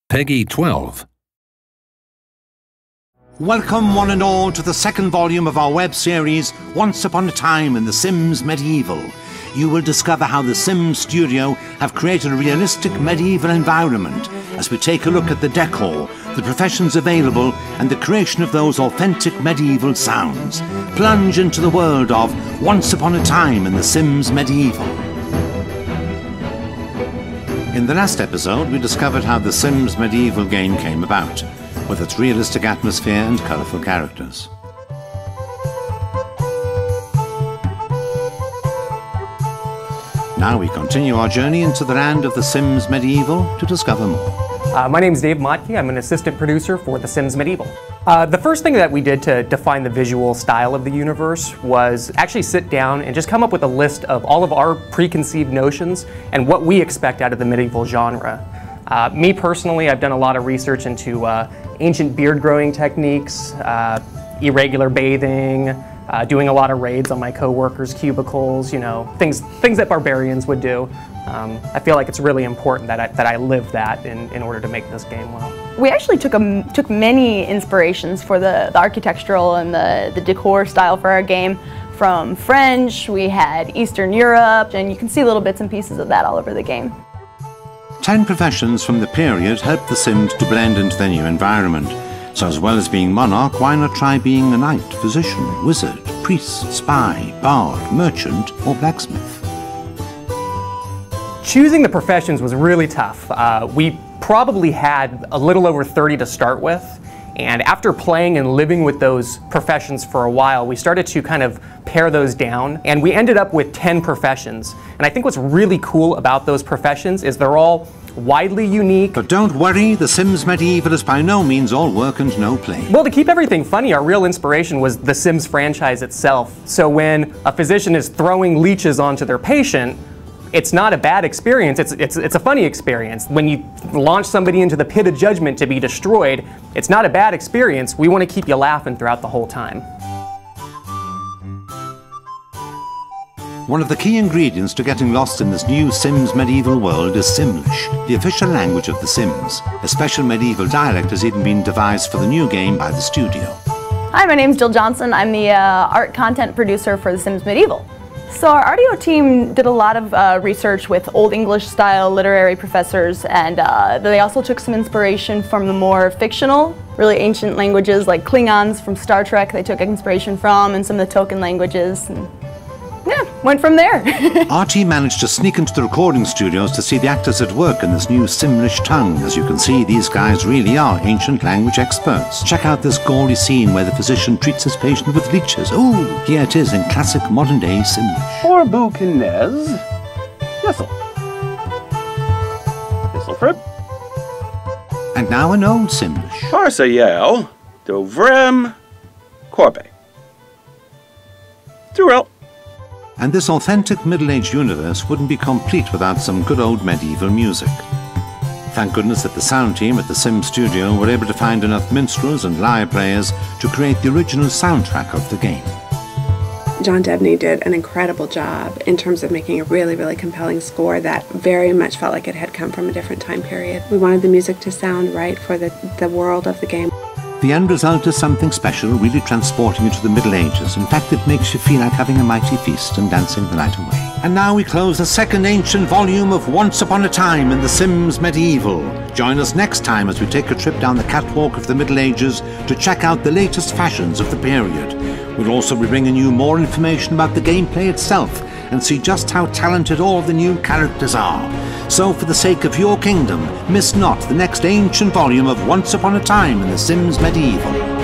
Peggy 12. Welcome one and all to the second volume of our web series, Once Upon a Time in the Sims Medieval. You will discover how the Sims studio have created a realistic medieval environment as we take a look at the decor, the professions available, and the creation of those authentic medieval sounds. Plunge into the world of Once Upon a Time in the Sims Medieval. In the last episode, we discovered how the Sims Medieval game came about, with its realistic atmosphere and colourful characters. Now we continue our journey into the land of the Sims Medieval to discover more. My name's Dave Motke. I'm an assistant producer for The Sims Medieval. The first thing that we did to define the visual style of the universe was actually sit down and just come up with a list of all of our preconceived notions and what we expect out of the medieval genre. Me personally, I've done a lot of research into ancient beard growing techniques, irregular bathing, doing a lot of raids on my co-workers' cubicles, you know, things that barbarians would do. I feel like it's really important that I live that in order to make this game well. We actually took many inspirations for the architectural and the decor style for our game. From French, we had Eastern Europe, and you can see little bits and pieces of that all over the game. 10 professions from the period helped the Sims to blend into their new environment. So as well as being monarch, why not try being a knight, physician, wizard, priest, spy, bard, merchant, or blacksmith? Choosing the professions was really tough. We probably had a little over 30 to start with, and after playing and living with those professions for a while, we started to kind of pare those down, and we ended up with 10 professions. And I think what's really cool about those professions is they're all widely unique. But don't worry, the Sims Medieval is by no means all work and no play. Well, to keep everything funny, our real inspiration was the Sims franchise itself. So when a physician is throwing leeches onto their patient, it's not a bad experience, it's a funny experience. When you launch somebody into the pit of judgment to be destroyed, it's not a bad experience. We want to keep you laughing throughout the whole time. One of the key ingredients to getting lost in this new Sims medieval world is Simlish, the official language of the Sims. A special medieval dialect has even been devised for the new game by the studio. Hi, my name's Jill Johnson. I'm the art content producer for The Sims Medieval. So our RDO team did a lot of research with Old English style literary professors, and they also took some inspiration from the more fictional, really ancient languages like Klingons from Star Trek. They took inspiration from, and some of the token languages. And yeah, went from there. Our team managed to sneak into the recording studios to see the actors at work in this new Simlish tongue. As you can see, these guys really are ancient language experts. Check out this gory scene where the physician treats his patient with leeches. Ooh, here it is in classic modern-day Simlish. Or Buchanez. Yesel. Yesselfrib. And now an old Simlish. Parsael. Dovrem. Corbe. Durel. And this authentic middle-aged universe wouldn't be complete without some good old medieval music. Thank goodness that the sound team at the Sims studio were able to find enough minstrels and lyre players to create the original soundtrack of the game. John Debney did an incredible job in terms of making a really compelling score that very much felt like it had come from a different time period. We wanted the music to sound right for the world of the game. The end result is something special, really transporting you to the Middle Ages. In fact, it makes you feel like having a mighty feast and dancing the night away. And now we close the second ancient volume of Once Upon a Time in the Sims Medieval. Join us next time as we take a trip down the catwalk of the Middle Ages to check out the latest fashions of the period. We'll also be bringing you more information about the gameplay itself and see just how talented all the new characters are. So for the sake of your kingdom, miss not the next ancient volume of Once Upon a Time in the Sims Medieval.